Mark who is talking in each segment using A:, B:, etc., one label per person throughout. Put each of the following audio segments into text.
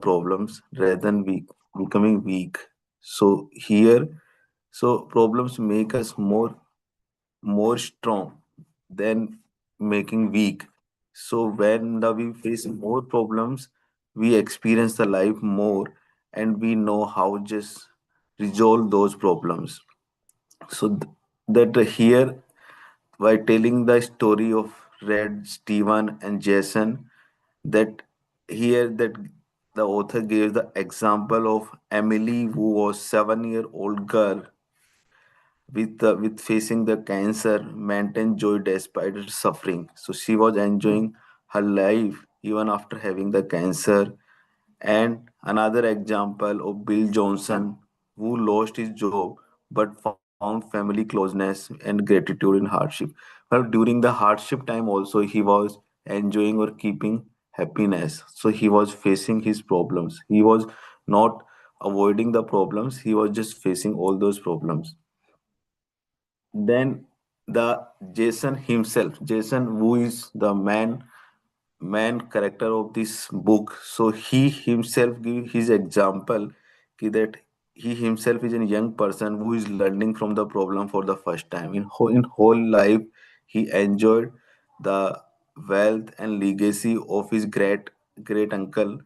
A: problems rather than becoming weak. So here, so problems make us more strong than making weak. So when we face more problems, we experience the life more, and we know how just resolve those problems. So that here, by telling the story of Red, Steven, and Jason, that here that the author gave the example of Emily, who was 7-year-old girl with facing the cancer, maintained joy despite her suffering. So she was enjoying her life even after having the cancer. And another example of Bill Johnson, who lost his job but found family closeness and gratitude in hardship. Well, during the hardship time also he was enjoying or keeping happiness. So he was facing his problems. He was not avoiding the problems. He was just facing all those problems. Then the Jason himself, Jason, who is the main character of this book. So he himself give his example that he himself is a young person who is learning from the problem for the first time. In whole life, he enjoyed the wealth and legacy of his great uncle,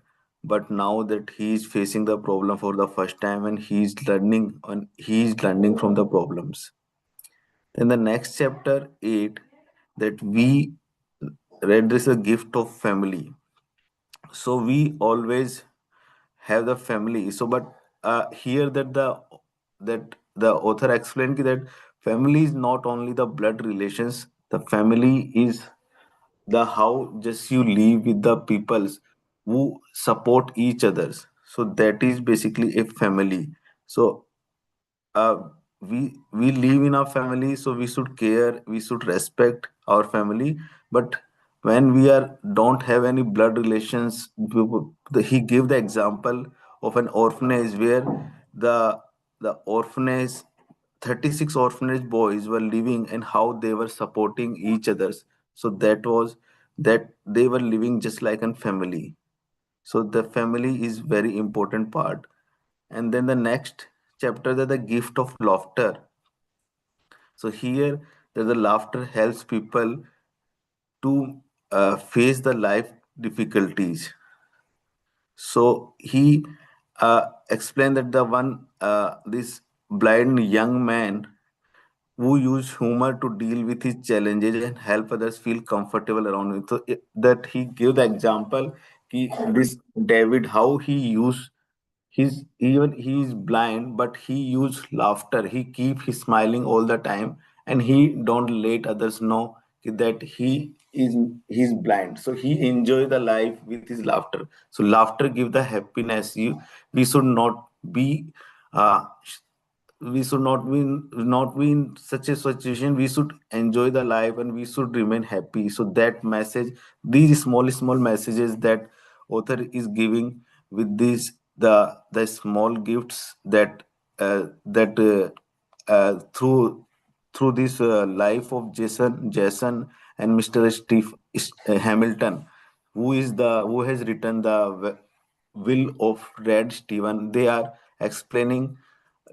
A: but now that he is facing the problem for the first time, and he is learning from the problems. In the next chapter 8, that we read this a gift of family. So we always have the family. So but here that the author explained that family is not only the blood relations. The family is the how just you live with the peoples who support each others. So that is basically a family. So uh, we live in our family, so we should care, we should respect our family. But when we are don't have any blood relations, he gave the example of an orphanage where the the orphanage 36 orphanage boys were living, and how they were supporting each others. So that was that they were living just like a family. So the family is very important part. And then the next chapter, that the gift of laughter. So here that the laughter helps people to face the life difficulties. So he explained that the one this blind young man who use humor to deal with his challenges and help others feel comfortable around him. So that he gave the example, this David, how he used even he is blind, but he use laughter. He keep his smiling all the time, and he don't let others know that he's blind. So he enjoy the life with his laughter. So laughter give the happiness. We should not be uh, not be in such a situation. We should enjoy the life, and we should remain happy. So that message, these small messages that author is giving with these the small gifts that through this life of Jason and Mr. Steve Hamilton, who has written the will of Red Steven. They are explaining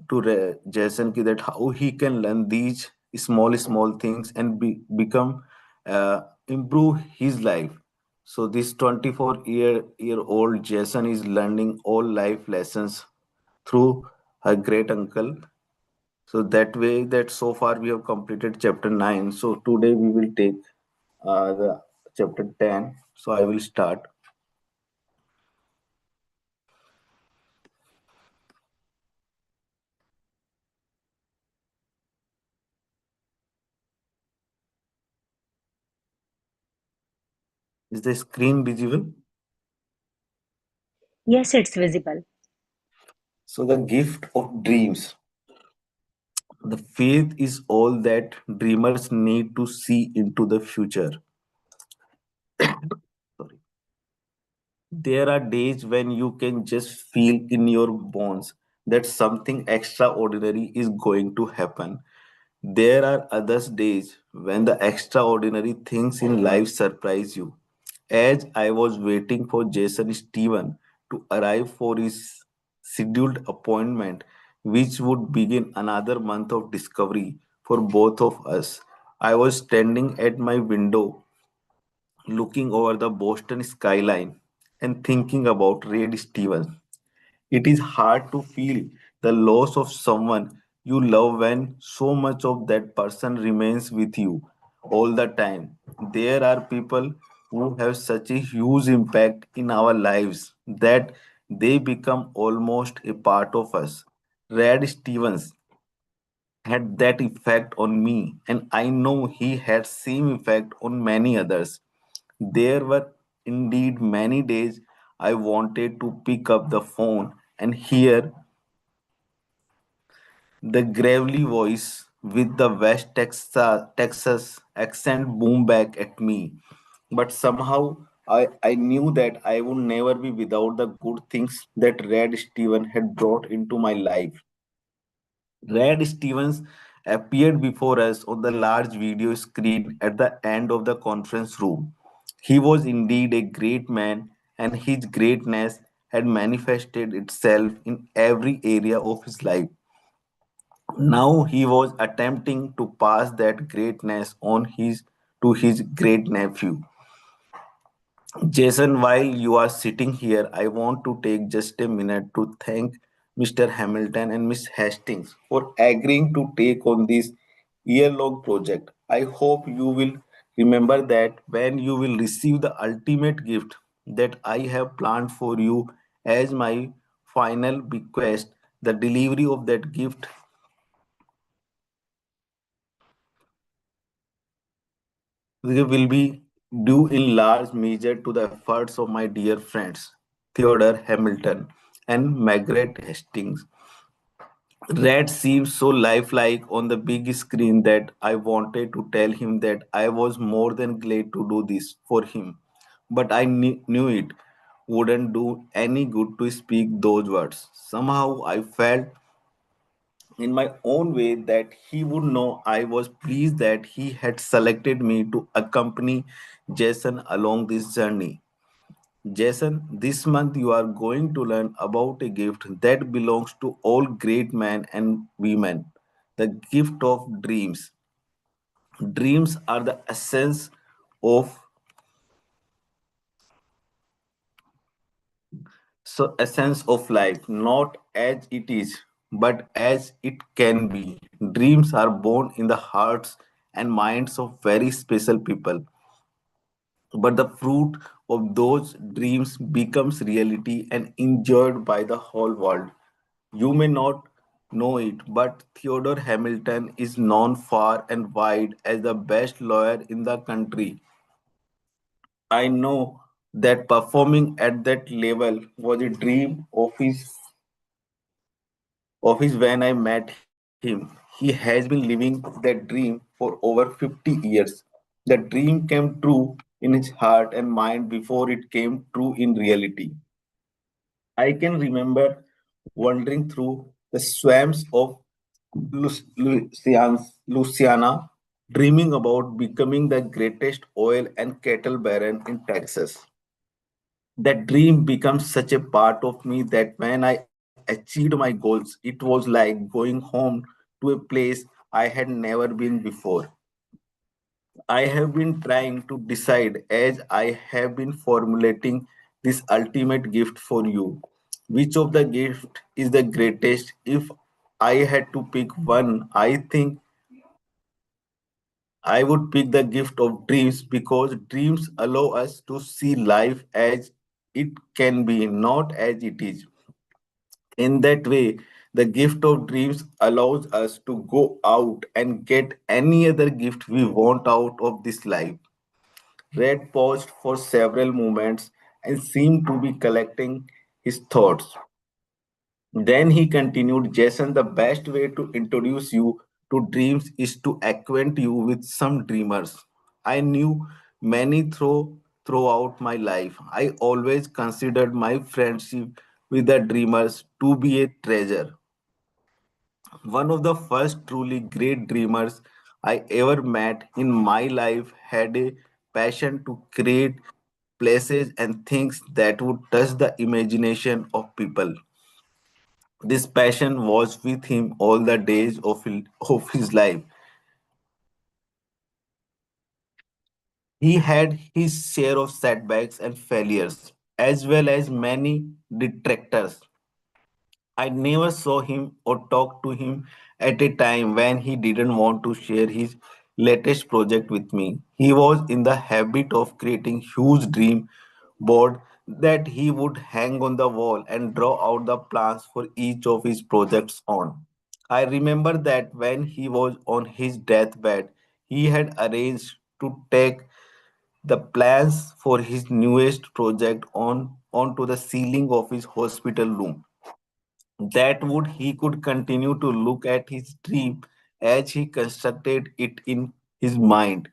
A: to Jason that how he can learn these small things and become improve his life. So this 24-year old Jason is learning all life lessons through her great uncle. So that way, that so far we have completed chapter 9. So today we will take the chapter 10. So I will start. Is the screen visible?
B: Yes, it's visible.
A: So the gift of dreams. The faith is all that dreamers need to see into the future. Sorry. There are days when you can just feel in your bones that something extraordinary is going to happen. There are other days when the extraordinary things in life surprise you. As I was waiting for Jason Steven to arrive for his scheduled appointment, which would begin another month of discovery for both of us. I was standing at my window looking over the Boston skyline and thinking about Red Stevens. It is hard to feel the loss of someone you love when so much of that person remains with you all the time. There are people who have such a huge impact in our lives that they become almost a part of us. Red Stevens had that effect on me, and I know he had same effect on many others. There were indeed many days I wanted to pick up the phone and hear the gravelly voice with the Texas accent boom back at me. But somehow I knew that I would never be without the good things that Red Steven had brought into my life. Red Stevens appeared before us on the large video screen at the end of the conference room. He was indeed a great man, and his greatness had manifested itself in every area of his life. Now he was attempting to pass that greatness on his to his great nephew. Jason, while you are sitting here, I want to take just a minute to thank Mr. Hamilton and Miss Hastings for agreeing to take on this year-long project. I hope you will remember that when you will receive the ultimate gift that I have planned for you as my final bequest, the delivery of that gift will be due in large measure to the efforts of my dear friends Theodore Hamilton and Margaret Hastings. Red seemed so lifelike on the big screen that I wanted to tell him that I was more than glad to do this for him. But I knew it wouldn't do any good to speak those words. Somehow I felt in my own way that he would know I was pleased that he had selected me to accompany Jason along this journey. Jason, this month you are going to learn about a gift that belongs to all great men and women, the gift of dreams. Dreams are the of essence of life, not as it is, but as it can be. Dreams are born in the hearts and minds of very special people, but the fruit of those dreams becomes reality and enjoyed by the whole world. You may not know it, but Theodore Hamilton is known far and wide as the best lawyer in the country. I know that performing at that level was a dream of his when I met him. He has been living that dream for over 50 years. The dream came true in his heart and mind before it came true in reality. I can remember wandering through the swamps of Louisiana, dreaming about becoming the greatest oil and cattle baron in Texas. That dream becomes such a part of me that when I achieved my goals, it was like going home to a place I had never been before. I have been trying to decide as I have been formulating this ultimate gift for you. Which of the gift is the greatest? If I had to pick one, I think I would pick the gift of dreams because dreams allow us to see life as it can be, not as it is. In that way, the gift of dreams allows us to go out and get any other gift we want out of this life. Red paused for several moments and seemed to be collecting his thoughts. Then he continued, Jason, the best way to introduce you to dreams is to acquaint you with some dreamers. I knew many throughout my life. I always considered my friendship with the dreamers to be a treasure. One of the first truly great dreamers I ever met in my life had a passion to create places, and things that would touch the imagination of people. This passion was with him all the days of his life. He had his share of setbacks and failures, as well as many detractors. I never saw him or talked to him at a time when he didn't want to share his latest project with me. He was in the habit of creating huge dream board that he would hang on the wall and draw out the plans for each of his projects on. I remember that when he was on his deathbed, he had arranged to take the plans for his newest project on onto the ceiling of his hospital room. That would he could continue to look at his dream as he constructed it in his mind.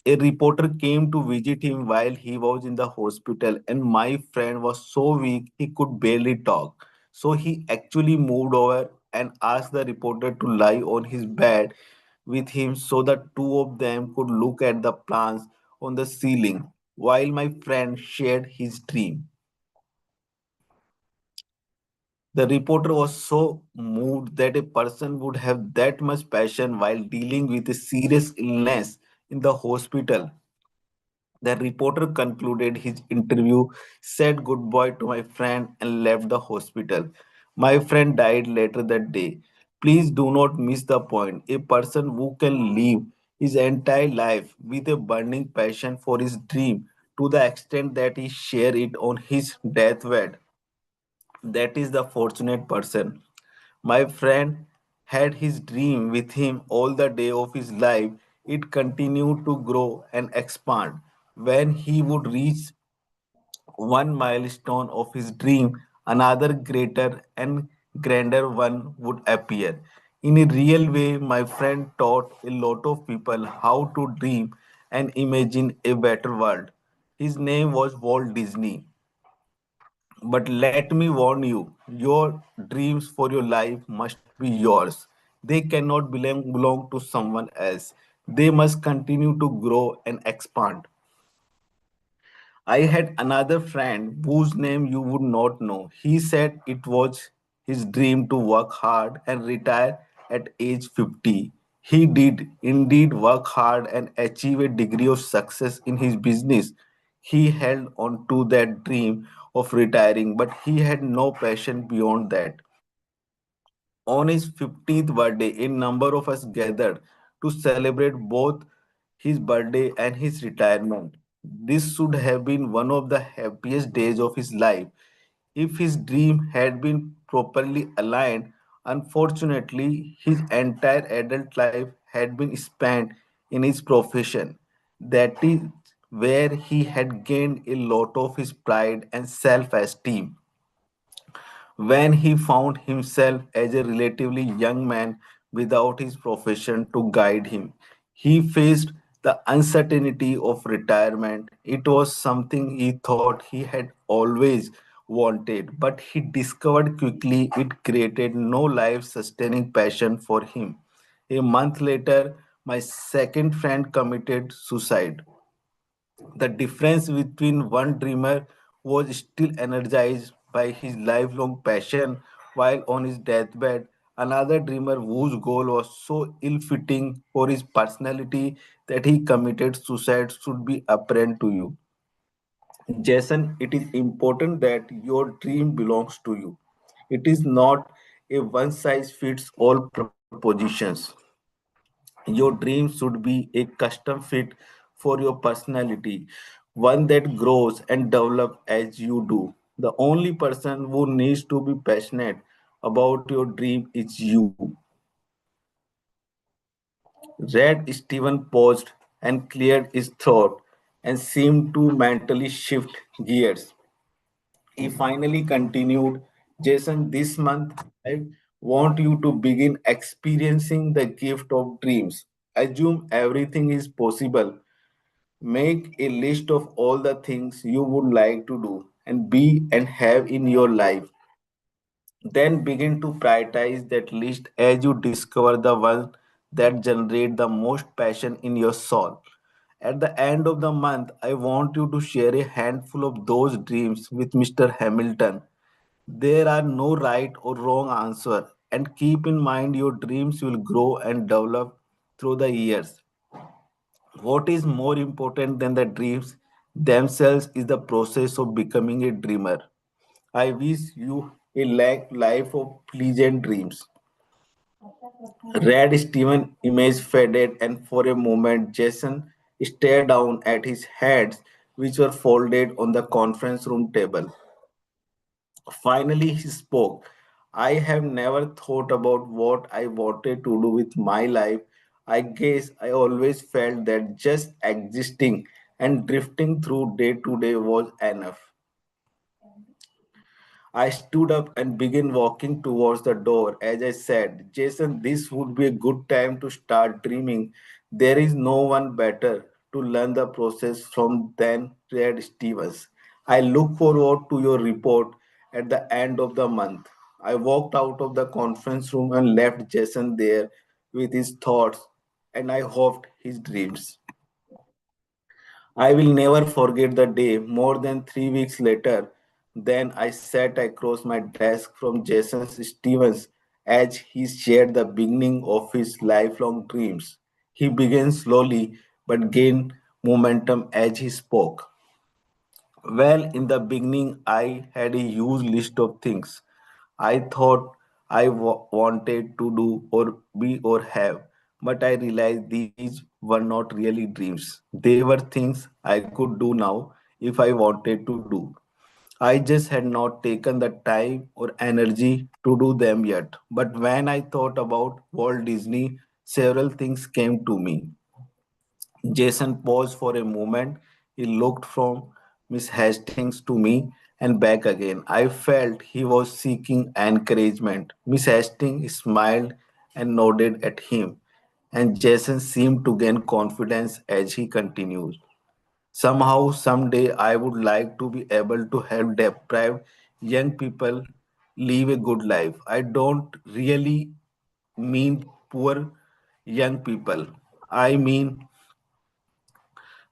A: A reporter came to visit him while he was in the hospital, and my friend was so weak he could barely talk. So he actually moved over and asked the reporter to lie on his bed with him so the two of them could look at the plants on the ceiling while my friend shared his dream. The reporter was so moved that a person would have that much passion while dealing with a serious illness in the hospital. The reporter concluded his interview, said goodbye to my friend, and left the hospital. My friend died later that day. Please do not miss the point. A person who can live his entire life with a burning passion for his dream to the extent that he share it on his deathbed, that is the fortunate person. My friend had his dream with him all the day of his life. It continued to grow and expand. When he would reach one milestone of his dream, another greater and grander one would appear. In a real way, my friend taught a lot of people how to dream and imagine a better world. His name was Walt Disney. But let me warn you, your dreams for your life must be yours. They cannot belong to someone else. They must continue to grow and expand. I had another friend whose name you would not know. He said it was his dream to work hard and retire at age 50. He did indeed work hard and achieve a degree of success in his business. He held on to that dream of retiring, but he had no passion beyond that. On his 50th birthday, a number of us gathered to celebrate both his birthday and his retirement. This should have been one of the happiest days of his life if his dream had been properly aligned. Unfortunately, his entire adult life had been spent in his profession. That is where he had gained a lot of his pride and self esteem. When he found himself as a relatively young man without his profession to guide him, he faced the uncertainty of retirement. It was something he thought he had always wanted, but he discovered quickly it created no life sustaining passion for him. A month later, my second friend committed suicide. The difference between one dreamer was still energized by his lifelong passion, while on his deathbed, another dreamer whose goal was so ill fitting for his personality that he committed suicide should be apparent to you. Jason, it is important that your dream belongs to you. It is not a one size fits all propositions. Your dream should be a custom fit for your personality, one that grows and develops as you do. The only person who needs to be passionate about your dream is you. Red Stephen paused and cleared his throat and seemed to mentally shift gears. He finally continued, Jason, this month I want you to begin experiencing the gift of dreams. Assume everything is possible. Make a list of all the things you would like to do and be and have in your life. Then begin to prioritize that list as you discover the ones that generate the most passion in your soul. At the end of the month, I want you to share a handful of those dreams with Mr. Hamilton. There are no right or wrong answer, and keep in mind your dreams will grow and develop through the years. What is more important than the dreams themselves is the process of becoming a dreamer. I wish you a life of pleasant dreams. Red Steven image faded, and for a moment Jason stared down at his hands, which were folded on the conference room table. Finally, he spoke. I have never thought about what I wanted to do with my life. I guess I always felt that just existing and drifting through day to day was enough. I stood up and began walking towards the door. As I said, Jason, this would be a good time to start dreaming. There is no one better to learn the process from than Red Stevens. I look forward to your report at the end of the month. I walked out of the conference room and left Jason there with his thoughts and I hoped his dreams. I will never forget the day. More than 3 weeks later, then I sat across my desk from Jason Stevens as he shared the beginning of his lifelong dreams. He began slowly but gained momentum as he spoke. Well, in the beginning, I had a huge list of things I thought I wanted to do or be or have, but I realized these were not really dreams. They were things I could do now if I wanted to do. I just had not taken the time or energy to do them yet. But when I thought about Walt Disney, several things came to me. Jason paused for a moment. He looked from Miss Hastings to me and back again. I felt he was seeking encouragement. Miss Hastings smiled and nodded at him, and Jason seemed to gain confidence as he continued. Somehow, someday, I would like to be able to help deprived young people live a good life. I don't really mean poor young people. I mean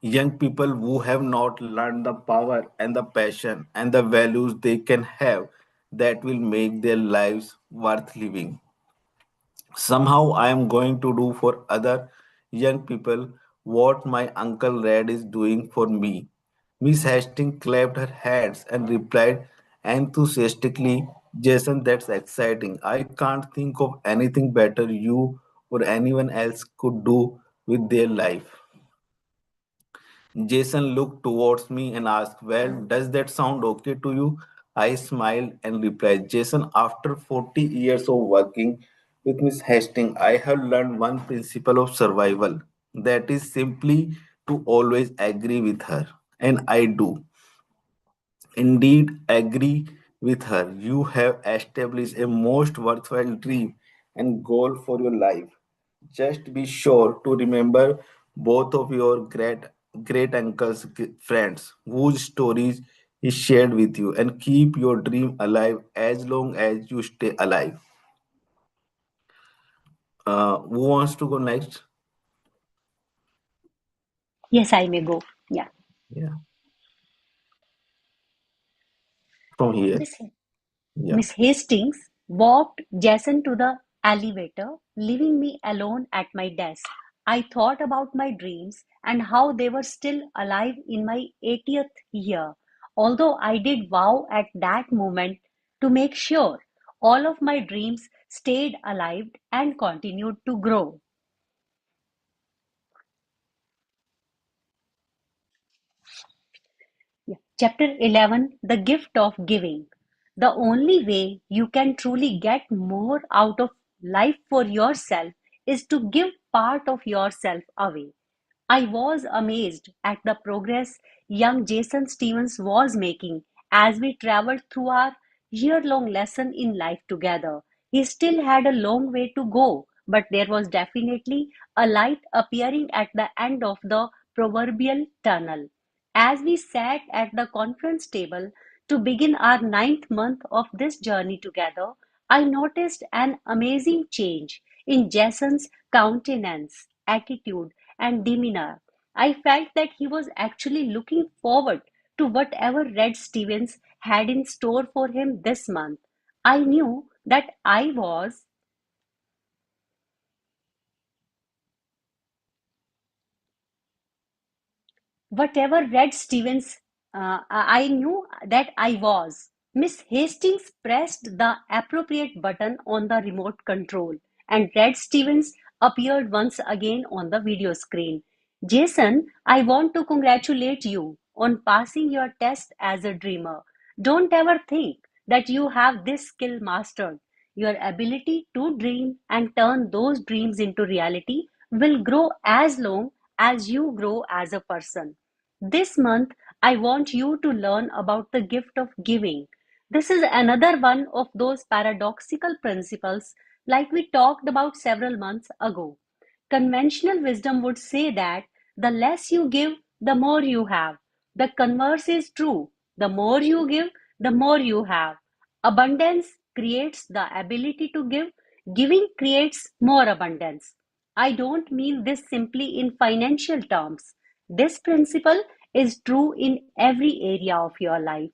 A: young people who have not learned the power and the passion and the values they can have that will make their lives worth living. Somehow I am going to do for other young people what my Uncle Red is doing for me. Miss Hastings clapped her hands and replied enthusiastically, Jason, that's exciting. I can't think of anything better you or anyone else could do with their life. Jason looked towards me and asked, well, does that sound okay to you? I smiled and replied, Jason, after 40 years of working with Miss Hastings, I have learned one principle of survival. That is simply to always agree with her. And I do indeed agree with her. You have established a most worthwhile dream and goal for your life. Just be sure to remember both of your great uncle's friends whose stories he shared with you and keep your dream alive as long as you stay alive. Who wants to go next?
B: Yes, I may go. Yeah.
A: Yeah, from here.
B: Miss,
A: Yeah.
B: Miss Hastings walked Jason to the elevator, leaving me alone at my desk. I thought about my dreams and how they were still alive in my 80th year, although I did vow at that moment to make sure all of my dreams stayed alive and continued to grow. Yeah. Chapter 11, The Gift of Giving. The only way you can truly get more out of life for yourself is to give part of yourself away. I was amazed at the progress young Jason Stevens was making as we traveled through our year long lesson in life together. He still had a long way to go, but there was definitely a light appearing at the end of the proverbial tunnel. As we sat at the conference table to begin our ninth month of this journey together, I noticed an amazing change in Jason's countenance, attitude, and demeanor. I felt that he was actually looking forward to whatever Red Stevens had in store for him this month. I knew that I was whatever Red Stevens, I knew that I was. Miss Hastings pressed the appropriate button on the remote control, and Red Stevens appeared once again on the video screen. Jason, I want to congratulate you on passing your test as a dreamer. Don't ever think that you have this skill mastered. Your ability to dream and turn those dreams into reality will grow as long as you grow as a person. This month, I want you to learn about the gift of giving. This is another one of those paradoxical principles, like we talked about several months ago. Conventional wisdom would say that the less you give, the more you have. The converse is true. The more you give, the more you have. Abundance creates the ability to give, giving creates more abundance. I don't mean this simply in financial terms. This principle is true in every area of your life.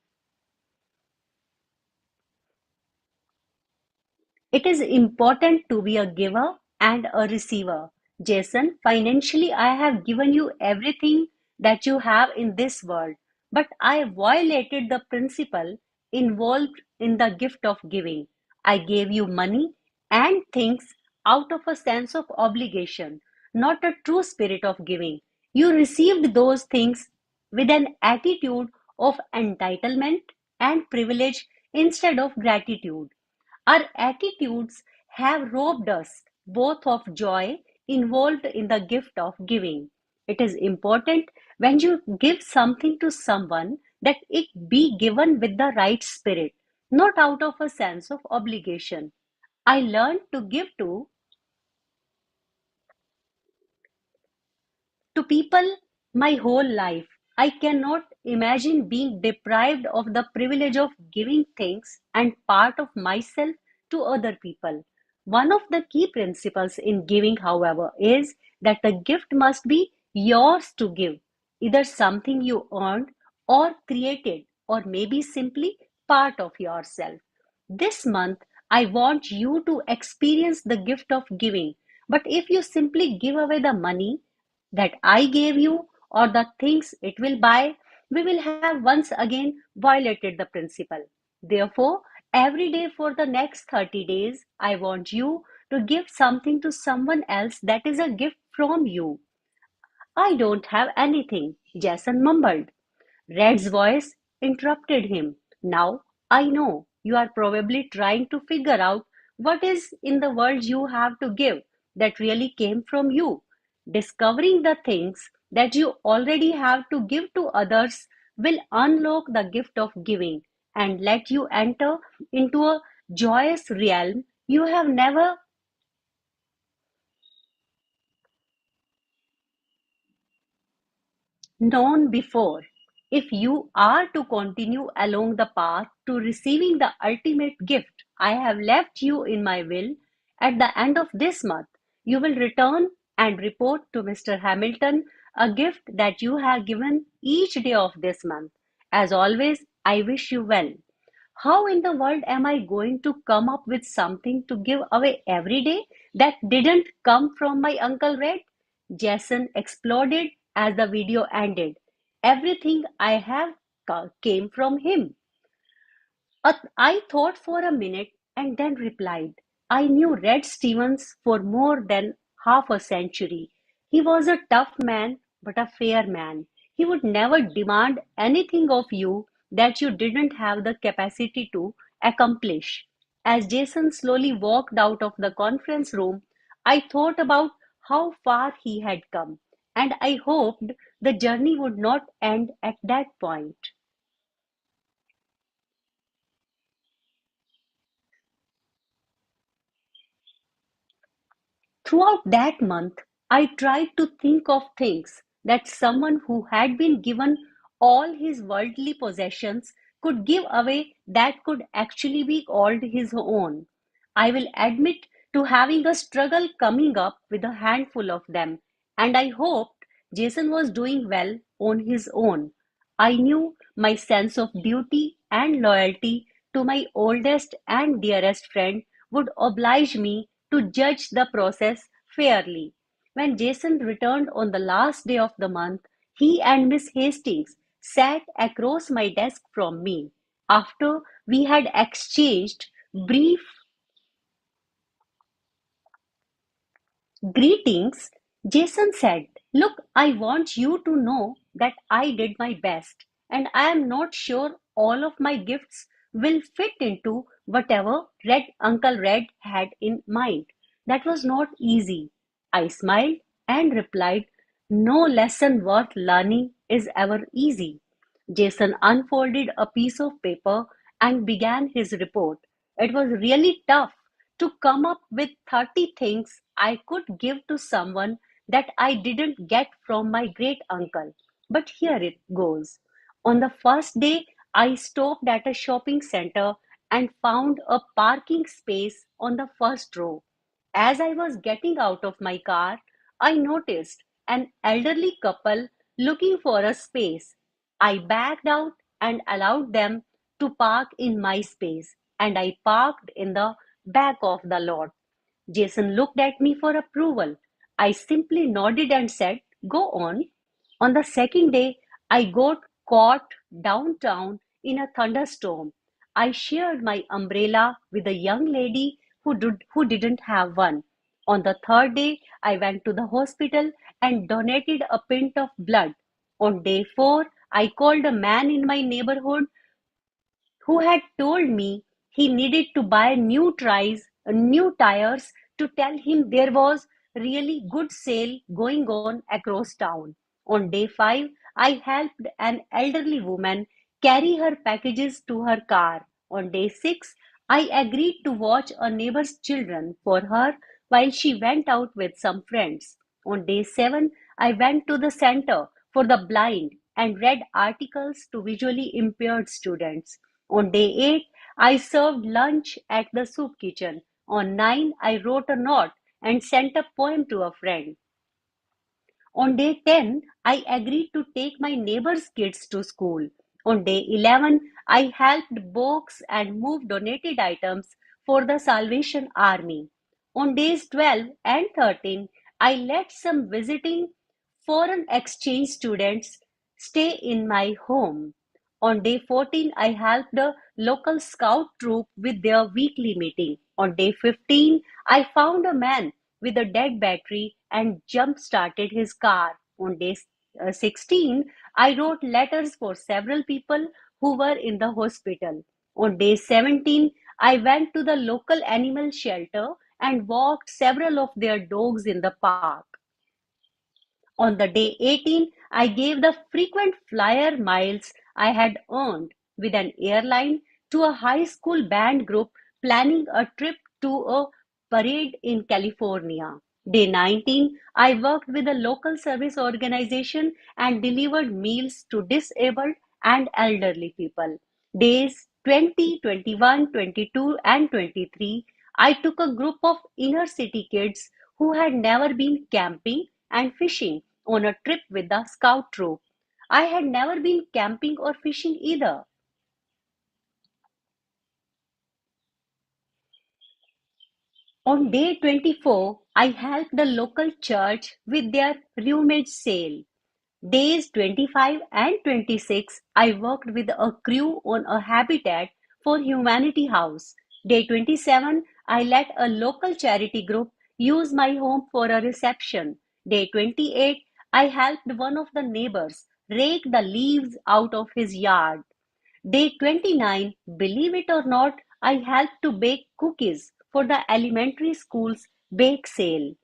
B: It is important to be a giver and a receiver. Jason, financially, I have given you everything that you have in this world, but I violated the principle involved in the gift of giving. I gave you money and things out of a sense of obligation, not a true spirit of giving. You received those things with an attitude of entitlement and privilege instead of gratitude. Our attitudes have robbed us both of joy involved in the gift of giving. It is important when you give something to someone that it be given with the right spirit, not out of a sense of obligation. I learned to give to people my whole life. I cannot imagine being deprived of the privilege of giving things and part of myself to other people. One of the key principles in giving, however, is that the gift must be yours to give, either something you earned or created, or maybe simply part of yourself. This month, I want you to experience the gift of giving. But if you simply give away the money that I gave you or the things it will buy, we will have once again violated the principle. Therefore, every day for the next 30 days, I want you to give something to someone else that is a gift from you. I don't have anything, Jason mumbled. Red's voice interrupted him. Now, I know you are probably trying to figure out what is in the world you have to give that really came from you. Discovering the things that you already have to give to others will unlock the gift of giving and let you enter into a joyous realm you have never known before. If you are to continue along the path to receiving the ultimate gift I have left you in my will, at the end of this month, you will return and report to Mr. Hamilton a gift that you have given each day of this month. As always, I wish you well. How in the world am I going to come up with something to give away every day that didn't come from my Uncle Red? Jason exploded as the video ended. Everything I have came from him. I thought for a minute and then replied. I knew Red Stevens for more than half a century. He was a tough man, but a fair man. He would never demand anything of you that you didn't have the capacity to accomplish. As Jason slowly walked out of the conference room, I thought about how far he had come, and I hoped the journey would not end at that point. Throughout that month, I tried to think of things that someone who had been given all his worldly possessions could give away that could actually be called his own. I will admit to having a struggle coming up with a handful of them, and I hoped Jason was doing well on his own. I knew my sense of duty and loyalty to my oldest and dearest friend would oblige me to judge the process fairly. When Jason returned on the last day of the month, he and Miss Hastings sat across my desk from me. After we had exchanged brief greetings, Jason said, "Look, I want you to know that I did my best, and I am not sure all of my gifts will fit into whatever Uncle Red had in mind. That was not easy." I smiled and replied, "No lesson worth learning is ever easy." Jason unfolded a piece of paper and began his report. It was really tough to come up with 30 things I could give to someone that I didn't get from my great uncle. But here it goes. On the first day, I stopped at a shopping center and found a parking space on the first row. As I was getting out of my car, I noticed an elderly couple looking for a space. I backed out and allowed them to park in my space, and I parked in the back of the lot. Jason looked at me for approval. I simply nodded and said, "Go on." On the second day, I got caught downtown in a thunderstorm. I shared my umbrella with a young lady who didn't have one. On the third day, I went to the hospital and donated a pint of blood. On day four, I called a man in my neighborhood who had told me he needed to buy new tires to tell him there was really good sale going on across town. On day 5, I helped an elderly woman carry her packages to her car. On day 6, I agreed to watch a neighbor's children for her while she went out with some friends. On day 7, I went to the center for the blind and read articles to visually impaired students. On day 8, I served lunch at the soup kitchen. On 9, I wrote a note and sent a poem to a friend. On day 10, I agreed to take my neighbor's kids to school. On day 11, I helped box and move donated items for the Salvation Army. On days 12 and 13, I let some visiting foreign exchange students stay in my home. On day 14, I helped a local scout troop with their weekly meeting. On day 15, I found a man with a dead battery and jump started his car. On day 16, I wrote letters for several people who were in the hospital. On day 17, I went to the local animal shelter and walked several of their dogs in the park. On the day 18, I gave the frequent flyer miles I had earned with an airline to a high school band group planning a trip to a parade in California. Day 19, I worked with a local service organization and delivered meals to disabled and elderly people. Days 20, 21, 22, and 23, I took a group of inner city kids who had never been camping and fishing on a trip with the scout troop. I had never been camping or fishing either. On day 24, I helped the local church with their roommate sale. Days 25 and 26, I worked with a crew on a Habitat for Humanity house. Day 27, I let a local charity group use my home for a reception. Day 28, I helped one of the neighbors rake the leaves out of his yard. Day 29, believe it or not, I helped to bake cookies for the elementary school's bake sale.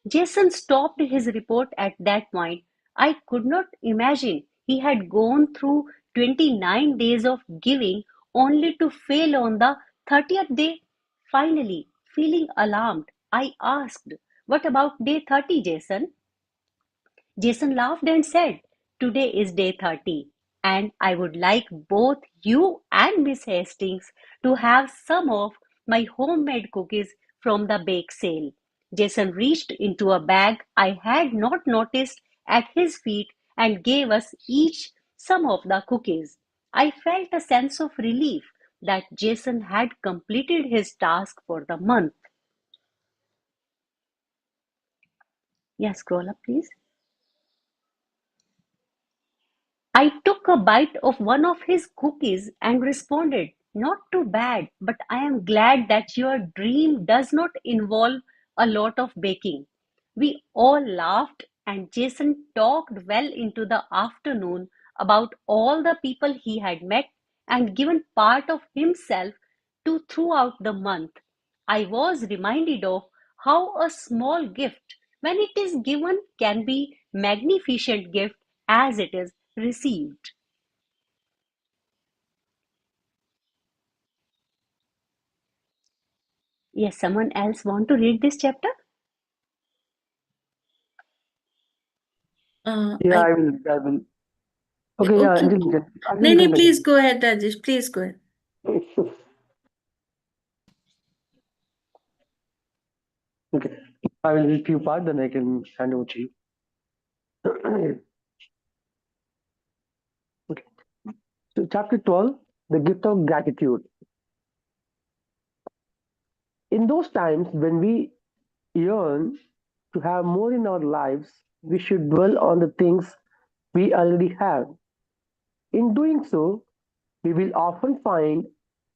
B: Jason stopped his report at that point. I could not imagine he had gone through 29 days of giving only to fail on the 30th day. Finally, feeling alarmed, I asked, "What about day 30, Jason?" Jason laughed and said, "Today is day 30, and I would like both you and Miss Hastings to have some of my homemade cookies from the bake sale." Jason reached into a bag I had not noticed at his feet and gave us each some of the cookies. I felt a sense of relief that Jason had completed his task for the month. Yes, scroll up, please. I took a bite of one of his cookies and responded, "Not too bad, but I am glad that your dream does not involve a lot of baking." We all laughed, and Jason talked well into the afternoon about all the people he had met and given part of himself to throughout the month. I was reminded of how a small gift, when it is given, can be magnificent gift as it is received. Yes, someone else want to read this chapter?
C: Yeah,
D: I
C: I will. I will.
D: yeah,
C: Okay, yeah,
D: okay,
C: Anjali,
D: okay.
C: Anjali,
D: No,
C: you
D: no,
C: can
D: please
C: continue.
D: go ahead, Rajesh. Please go ahead.
C: Okay, I will read few part, then I can hand over to you. Okay, so chapter 12, the gift of gratitude. In those times when we yearn to have more in our lives, we should dwell on the things we already have. In doing so, we will often find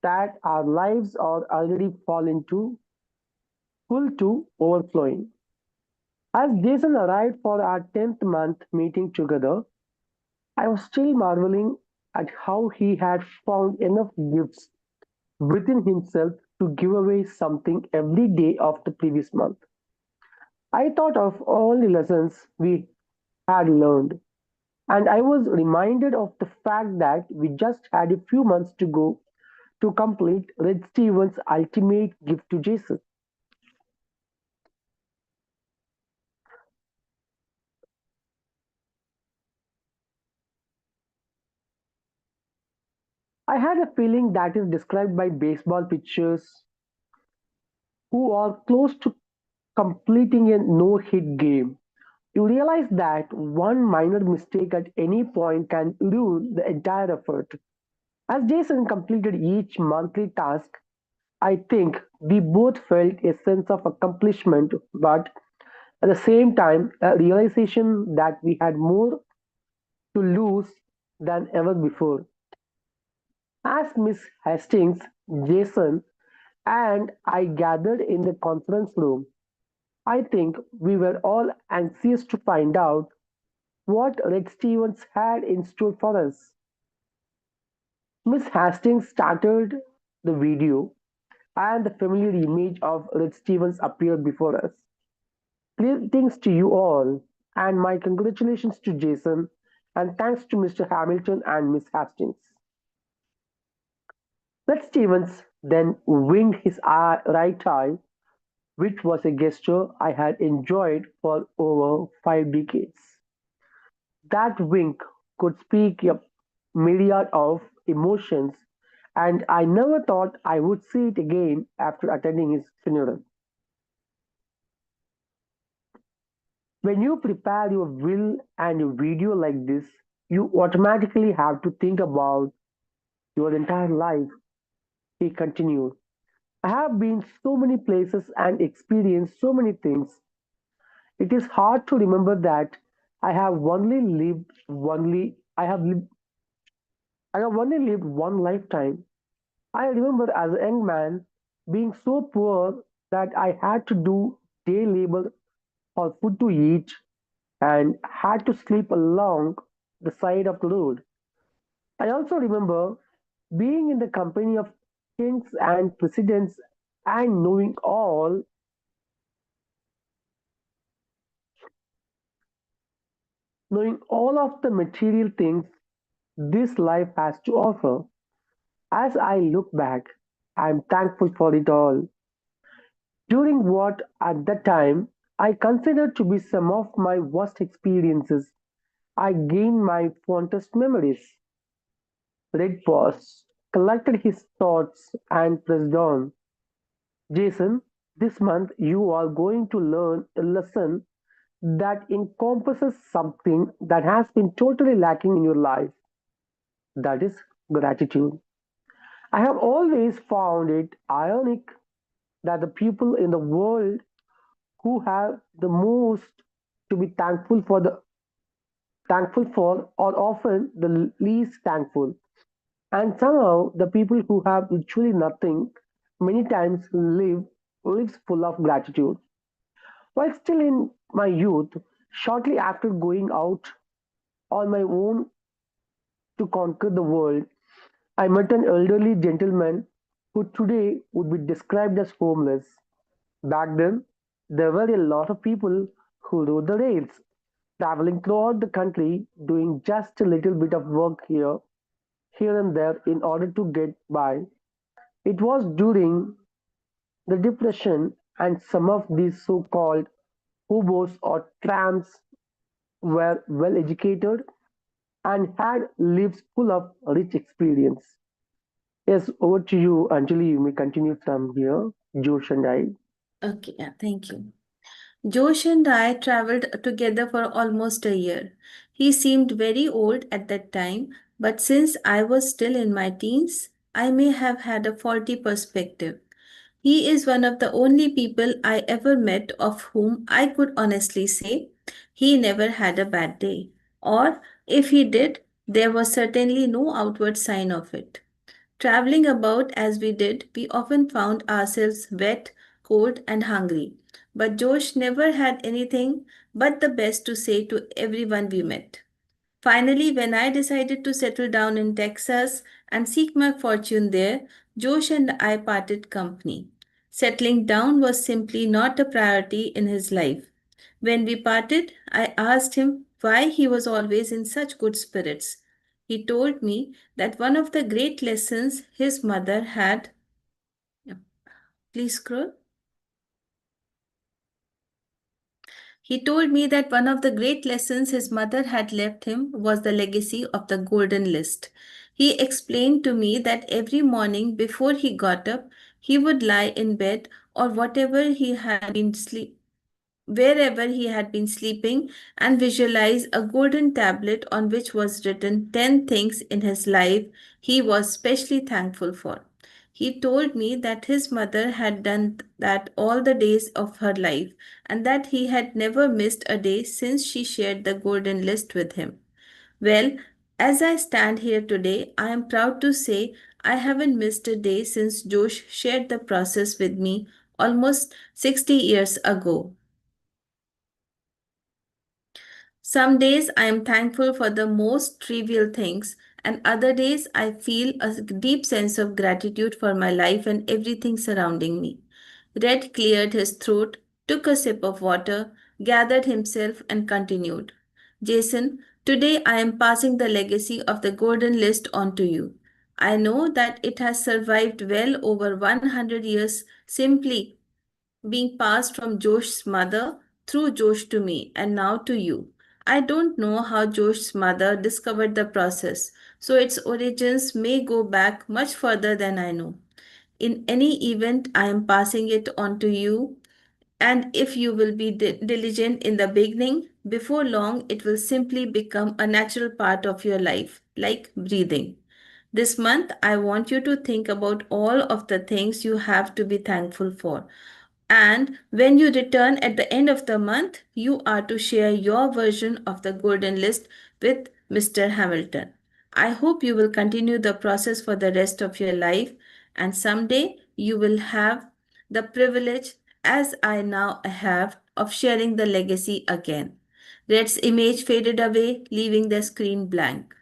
C: that our lives are already fall into full to overflowing. As Jason arrived for our 10th month meeting together, I was still marveling at how he had found enough gifts within himself to give away something every day of the previous month. I thought of all the lessons we had learned, and I was reminded of the fact that we just had a few months to go to complete Red Stevens' ultimate gift to Jason. I had a feeling that is described by baseball pitchers who are close to completing a no hit game. You realize that one minor mistake at any point can ruin the entire effort. As Jason completed each monthly task, I think we both felt a sense of accomplishment, but at the same time, a realization that we had more to lose than ever before. As Miss Hastings, Jason, and I gathered in the conference room, I think we were all anxious to find out what Red Stevens had in store for us. Miss Hastings started the video, and the familiar image of Red Stevens appeared before us. Greetings to you all, and my congratulations to Jason, and thanks to Mr. Hamilton and Miss Hastings. Red Stevens then winked his right eye, which was a gesture I had enjoyed for over 5 decades. That wink could speak a myriad of emotions, and I never thought I would see it again after attending his funeral. When you prepare your will and your video like this, you automatically have to think about your entire life, he continued. I have been so many places and experienced so many things. It is hard to remember that I have only lived one lifetime. I remember as a young man being so poor that I had to do day labor for food to eat and had to sleep along the side of the road. I also remember being in the company of kings and presidents and knowing all of the material things this life has to offer. As I look back, I am thankful for it all. During what at that time I considered to be some of my worst experiences, I gained my fondest memories. Red paused, collected his thoughts, and pressed on. Jason, this month you are going to learn a lesson that encompasses something that has been totally lacking in your life, that is gratitude. I have always found it ironic that the people in the world who have the most to be thankful for are often the least thankful. And somehow the people who have literally nothing many times lives full of gratitude. While still in my youth, shortly after going out on my own to conquer the world, I met an elderly gentleman who today would be described as homeless. Back then, there were a lot of people who rode the rails, traveling throughout the country, doing just a little bit of work here and there in order to get by. It was during the Depression, and some of these so-called hobos or tramps were well educated and had lives full of rich experience. Yes, over to you, Anjali. You may continue from here. Josh and I.
D: Okay, yeah, thank you. Josh and I traveled together for almost a year. He seemed very old at that time, but since I was still in my teens, I may have had a faulty perspective. He is one of the only people I ever met of whom I could honestly say he never had a bad day. Or if he did, there was certainly no outward sign of it. Traveling about as we did, we often found ourselves wet, cold, and hungry. But Josh never had anything but the best to say to everyone we met. Finally, when I decided to settle down in Texas and seek my fortune there, Josh and I parted company. Settling down was simply not a priority in his life. When we parted, I asked him why he was always in such good spirits. He told me that one of the great lessons his mother had. Yeah, please scroll. He told me that one of the great lessons his mother had left him was the legacy of the Golden List. He explained to me that every morning before he got up, he would lie in bed or wherever he had been sleeping and visualize a golden tablet on which was written 10 things in his life he was specially thankful for. He told me that his mother had done that all the days of her life and that he had never missed a day since she shared the golden list with him. Well, as I stand here today, I am proud to say I haven't missed a day since Josh shared the process with me almost 60 years ago. Some days I am thankful for the most trivial things, and other days I feel a deep sense of gratitude for my life and everything surrounding me. Red cleared his throat, took a sip of water, gathered himself, and continued. Jason, today I am passing the legacy of the Golden List on to you. I know that it has survived well over 100 years simply being passed from Josh's mother through Josh to me and now to you. I don't know how Josh's mother discovered the process, so its origins may go back much further than I know. In any event, I am passing it on to you, and if you will be diligent in the beginning, before long it will simply become a natural part of your life, like breathing. This month, I want you to think about all of the things you have to be thankful for. And when you return at the end of the month, you are to share your version of the golden list with Mr. Hamilton. I hope you will continue the process for the rest of your life, and someday you will have the privilege, as I now have, of sharing the legacy again. Red's image faded away, leaving the screen blank.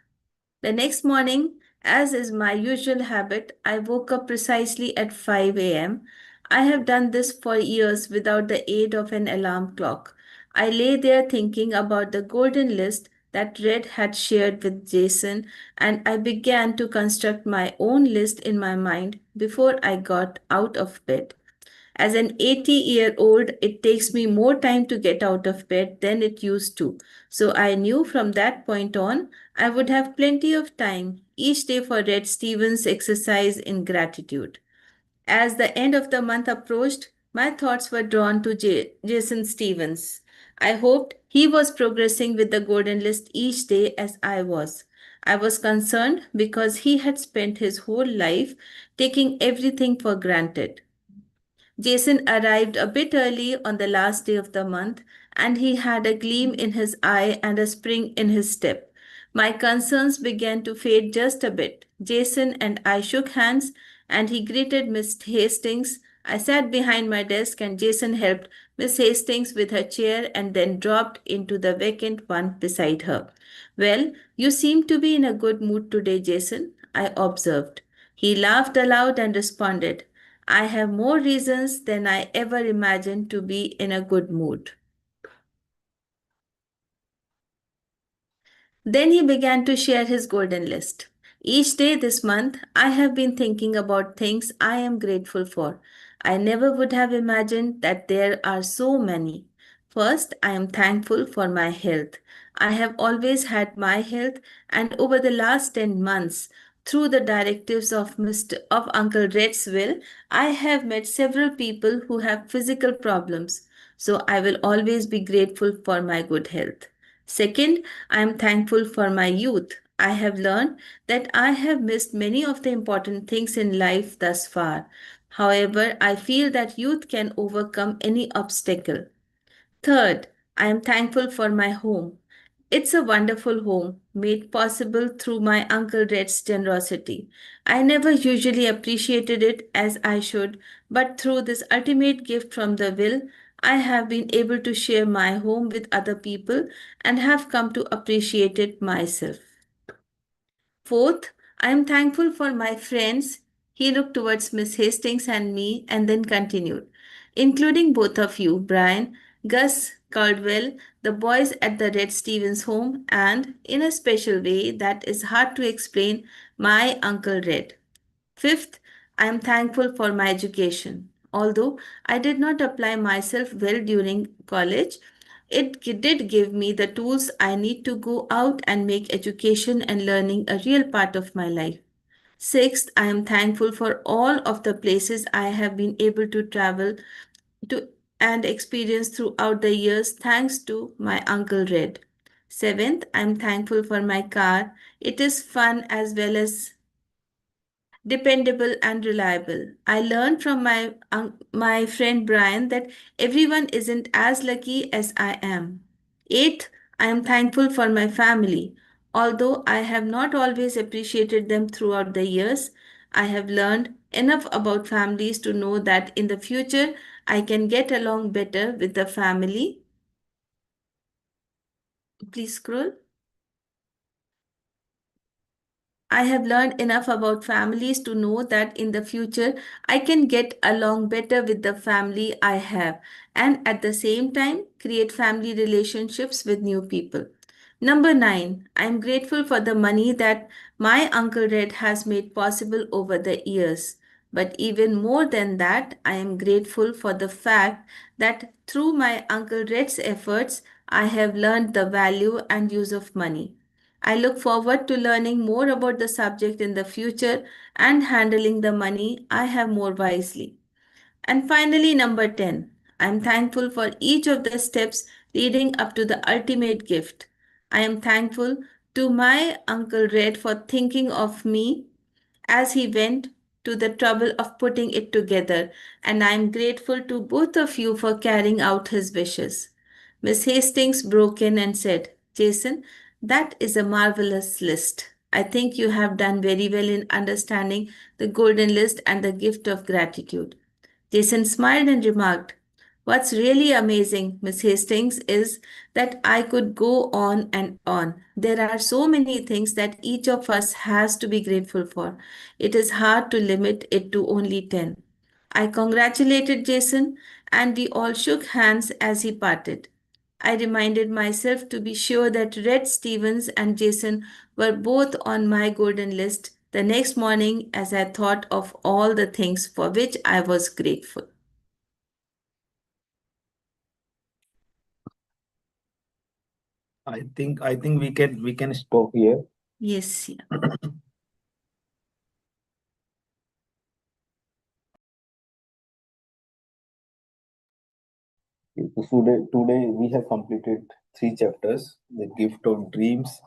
D: The next morning, as is my usual habit, I woke up precisely at 5 a.m. I have done this for years without the aid of an alarm clock. I lay there thinking about the golden list that Red had shared with Jason, and I began to construct my own list in my mind before I got out of bed. As an 80-year-old, it takes me more time to get out of bed than it used to. So I knew from that point on, I would have plenty of time each day for Red Stevens' exercise in gratitude. As the end of the month approached, my thoughts were drawn to Jason Stevens. I hoped he was progressing with the golden list each day as I was. I was concerned because he had spent his whole life taking everything for granted. Jason arrived a bit early on the last day of the month, and he had a gleam in his eye and a spring in his step. My concerns began to fade just a bit. Jason and I shook hands, and he greeted Miss Hastings. I sat behind my desk, and Jason helped Miss Hastings with her chair and then dropped into the vacant one beside her. Well, you seem to be in a good mood today, Jason, I observed. He laughed aloud and responded, I have more reasons than I ever imagined to be in a good mood. Then he began to share his golden list. Each day this month, I have been thinking about things I am grateful for. I never would have imagined that there are so many. First, I am thankful for my health. I have always had my health, and over the last 10 months, through the directives of Uncle Red's will, I have met several people who have physical problems. So I will always be grateful for my good health. Second, I am thankful for my youth. I have learned that I have missed many of the important things in life thus far. However, I feel that youth can overcome any obstacle. Third, I am thankful for my home. It's a wonderful home made possible through my Uncle Red's generosity. I never usually appreciated it as I should, but through this ultimate gift from the will, I have been able to share my home with other people and have come to appreciate it myself. Fourth, I am thankful for my friends. He looked towards Miss Hastings and me and then continued, including both of you, Brian, Gus, Caldwell, the boys at the Red Stevens home, and, in a special way that is hard to explain, my Uncle Red. Fifth, I am thankful for my education. Although I did not apply myself well during college, did give me the tools I need to go out and make education and learning a real part of my life. Sixth, I am thankful for all of the places I have been able to travel to and experience throughout the years thanks to my Uncle Red. Seventh, I am thankful for my car. It is fun as well as dependable and reliable. I learned from my friend Brian that everyone isn't as lucky as I am. Eighth, I am thankful for my family. Although I have not always appreciated them throughout the years, I have learned enough about families to know that in the future I can get along better with the family. Please scroll. I have learned enough about families to know that in the future I can get along better with the family I have and at the same time create family relationships with new people. Number 9, I am grateful for the money that my Uncle Red has made possible over the years. But even more than that, I am grateful for the fact that through my Uncle Red's efforts, I have learned the value and use of money. I look forward to learning more about the subject in the future and handling the money I have more wisely. And finally, number 10, I am thankful for each of the steps leading up to the ultimate gift. I am thankful to my Uncle Red for thinking of me as he went to the trouble of putting it together, and I am grateful to both of you for carrying out his wishes. Miss Hastings broke in and said, Jason, that is a marvelous list. I think you have done very well in understanding the golden list and the gift of gratitude. Jason smiled and remarked, What's really amazing, Miss Hastings, is that I could go on and on. There are so many things that each of us has to be grateful for. It is hard to limit it to only 10. I congratulated Jason, and we all shook hands as he parted. I reminded myself to be sure that Red Stevens and Jason were both on my golden list the next morning as I thought of all the things for which I was grateful.
A: I think we can stop here.
D: Yes, yeah.
A: So today we have completed three chapters: the gift of dreams,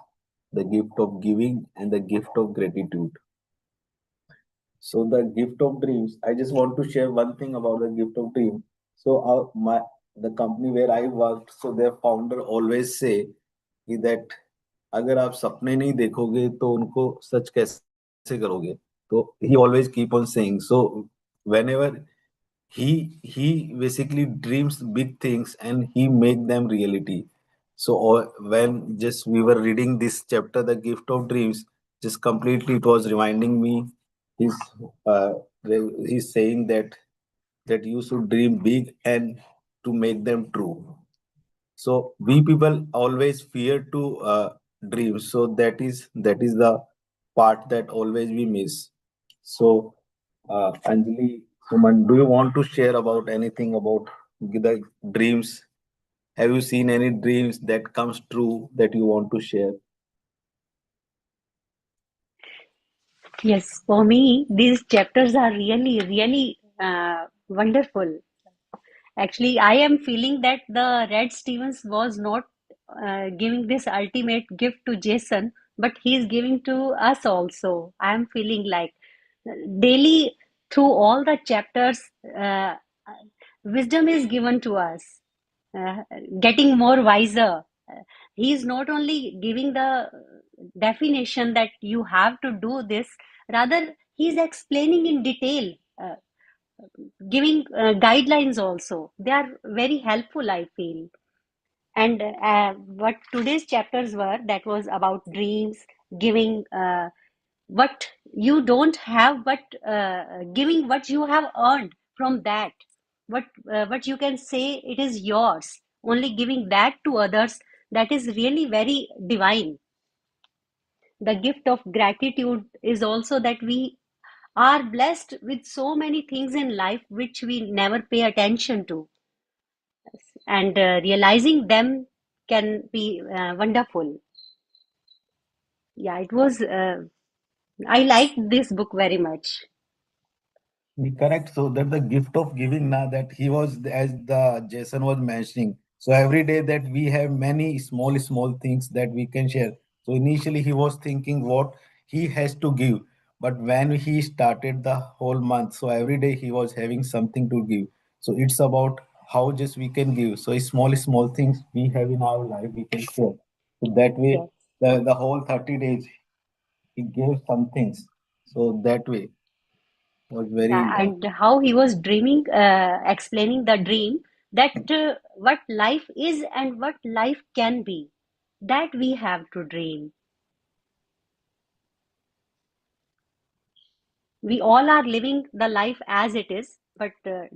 A: the gift of giving, and the gift of gratitude. So the gift of dreams, I just want to share one thing about the gift of dream. So my the company where I worked, so their founder always say कि that अगर आप सपने नहीं देखोगे तो उनको सच कैसे करोगे. तो he always keep on saying. So whenever he basically dreams big things and he make them reality. So when just we were reading this chapter, the gift of dreams, just completely it was reminding me. He's uh, he's saying that you should dream big and to make them true. So we people always fear to dream. So that is the part that always we miss. So Anjali, Suman, do you want to share about anything about the dreams? Have you seen any dreams that comes true that you want to share?
B: Yes, for me, these chapters are really, really wonderful. Actually, I am feeling that the Red Stevens was not giving this ultimate gift to Jason, but he is giving to us also. I am feeling like daily through all the chapters, uh, wisdom is given to us, uh, getting more wiser. He is not only giving the definition that you have to do this, rather, he is explaining in detail. Giving guidelines also. They are very helpful, I feel. And what today's chapters were, that was about dreams, giving what you don't have, but giving what you have earned from that. What you can say it is yours. Only giving that to others, that is really very divine. The gift of gratitude is also that we are blessed with so many things in life which we never pay attention to, and realizing them can be wonderful. Yeah, it was. I liked this book very much.
A: Correct. So that the gift of giving now that he was as the Jason was mentioning. So every day that we have many small things that we can share. So initially he was thinking what he has to give, but when he started the whole month, so every day he was having something to give. So it's about how just we can give. So small things we have in our life we can share. So that way
B: Yes.
A: the whole 30 days he gave some things. So that way was very
B: And how he was dreaming, explaining the dream that what life is and what life can be, that we have to dream. We all are living the life as it is, but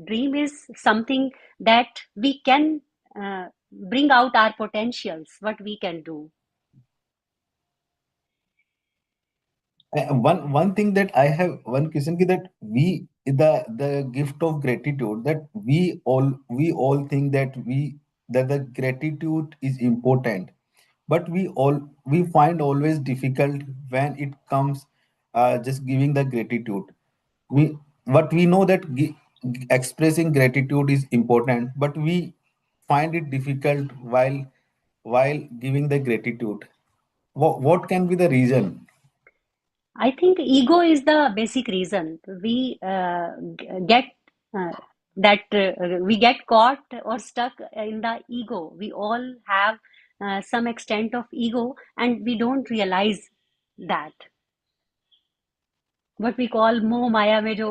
B: dream is something that we can bring out our potentials, what we can do.
A: one thing that I have one question ki that the gift of gratitude that we all think that the gratitude is important, but we find always difficult when it comes just giving the gratitude. We but we know that expressing gratitude is important, but we find it difficult while giving the gratitude. What can be the reason?
B: I think ego is the basic reason. We get uh, we get caught or stuck in the ego. We all have some extent of ego, and we don't realize that. What we call मोह माया में जो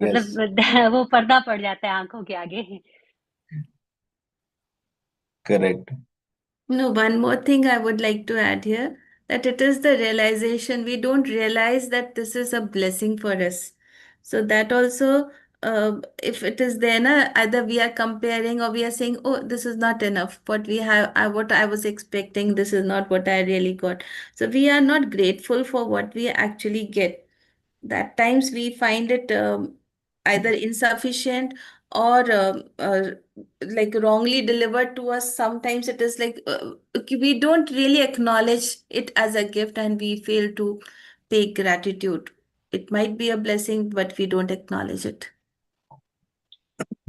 A: Yes.
B: मतलब वो पर्दा पड़ जाता है आंखों के आगे.
A: Correct.
D: No, one more thing I would like to add here, that it is the realization. We don't realize that this is a blessing for us. So that also, if it is there, na, either we are comparing or we are saying, oh, this is not enough. What we have, what I was expecting, this is not what I really got. So we are not grateful for what we actually get. That times we find it either insufficient or like wrongly delivered to us. Sometimes it is like okay, we don't really acknowledge it as a gift and we fail to pay gratitude. It might be a blessing, but we don't acknowledge it.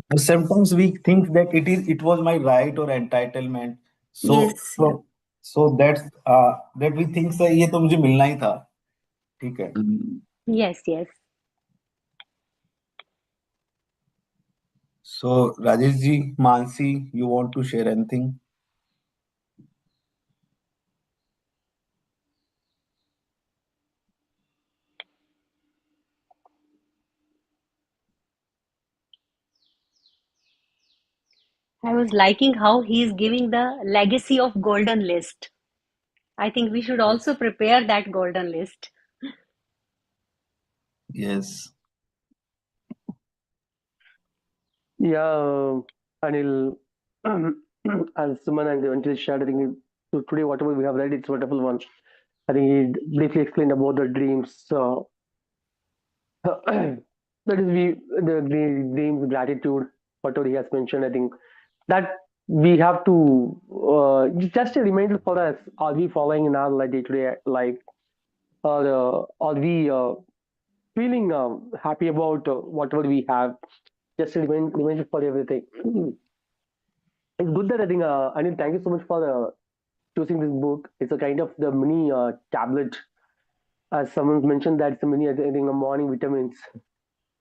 A: But sometimes we think that it was my right or entitlement. So
D: Yes.
A: so that we think से ये तो मुझे मिलना ही था. ठीक है.
B: Yes, yes.
A: So Rajesh ji, Mansi, you want to share anything?
B: I was liking how he is giving the legacy of golden list. I think we should also
A: Yes.
B: prepare that golden list.
A: Yes.
C: Yeah, Anil, as Suman and Anjali shared, I think so today whatever we have read, it's a wonderful one. I think he briefly explained about the dreams. That is the dreams, gratitude, whatever he has mentioned. I think that we have to just a reminder for us: are we following in our day-to-day life, or are we feeling happy about whatever we have? Just a reminder for everything. It's good that I think Anil, thank you so much for choosing this book. It's a kind of the mini tablet, as someone mentioned. That's the mini, I think, the morning vitamins.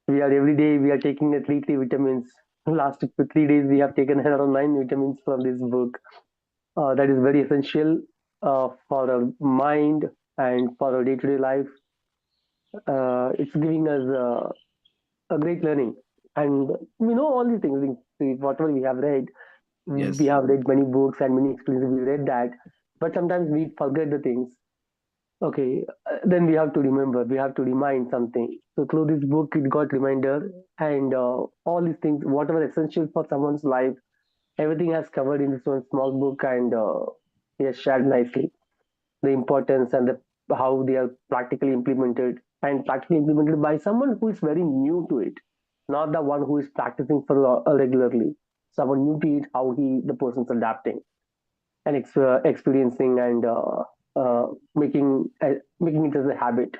C: We are every day we are taking the three vitamins. Last 3 days we have taken around 9 vitamins from this book. That is very essential for our mind and for our day-to-day life. It's giving us a great learning, and we know all these things. Whatever we have read, we
A: Yes.
C: have read many books and many experiences. We read that, but sometimes we forget the things. Okay, then we have to remember. We have to remind something. So through this book, it got reminder, and all these things, whatever essential for someone's life, everything has covered in this one small book, and he has shared nicely the importance and how they are practically implemented, and practically implemented by someone who is very new to it, not the one who is practicing for regularly. Someone new to it, how the person's adapting and experiencing and making it as a habit.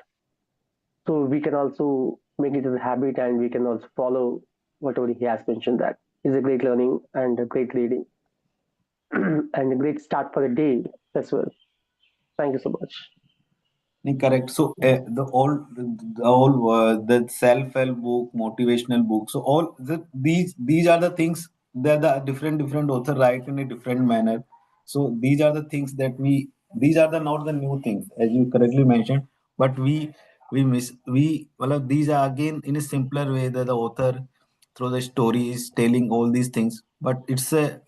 C: So we can also make it as a habit, and we can also follow whatever he has mentioned. That is a great learning and a great reading and a great start for the day as well. Thank you so much.
A: Correct. So the self-help book, motivational book. So these are the things that the different author write in a different manner. So these are the things that these are the not the new things as you correctly mentioned, but well, these are again in a simpler way that the author through the story is telling all these things, but it's a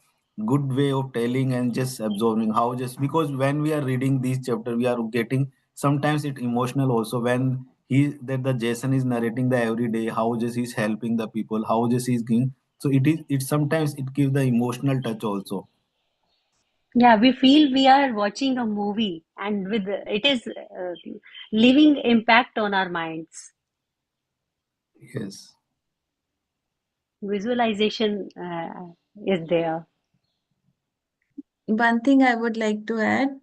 A: good way of telling and just absorbing how just because when we are reading these chapter we are getting sometimes it emotional also when the Jason is narrating the everyday how just he's helping the people how just he's giving so it sometimes it gives the emotional touch also.
B: Yeah, we feel we are watching a movie, and with it is leaving impact on our minds.
A: Yes.
B: Visualization is there.
D: One thing I would like to add,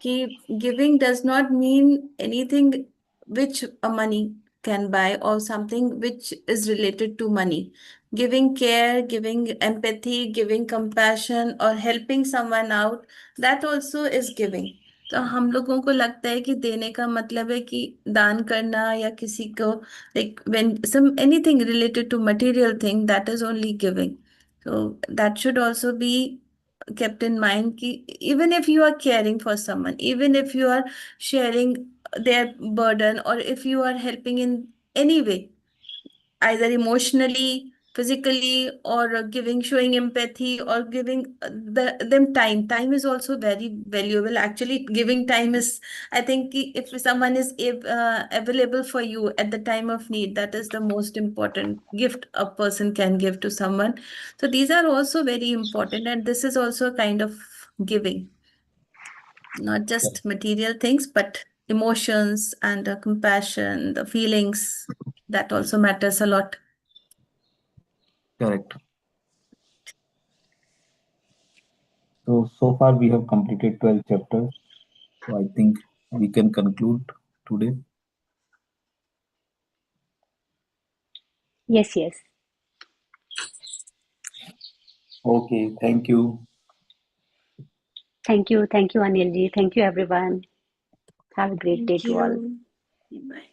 D: giving does not mean anything which a money can buy or something which is related to money. Giving care, giving empathy, giving compassion or helping someone out, that also is giving. तो हम लोगों को लगता है कि देने का मतलब है कि दान करना या किसी को like when some anything related to material thing, that is only giving. So that should also be kept in mind ki even if you are caring for someone, even if you are sharing their burden, or if you are helping in any way, either emotionally, physically, or giving, showing empathy, or giving them time. Time is also very valuable. Actually, giving time is, I think, if someone is available for you at the time of need, that is the most important gift a person can give to someone. So these are also very important, and this is also a kind of giving, not just material things, but emotions and compassion, the feelings. That also matters a lot.
A: Correct. So far we have completed 12 chapters, so I think we can conclude today.
B: Yes, yes.
A: Okay, thank you.
B: Thank you, Anilji. Thank you, everyone. Have a great day
D: Thank
B: to all.
D: you. Bye.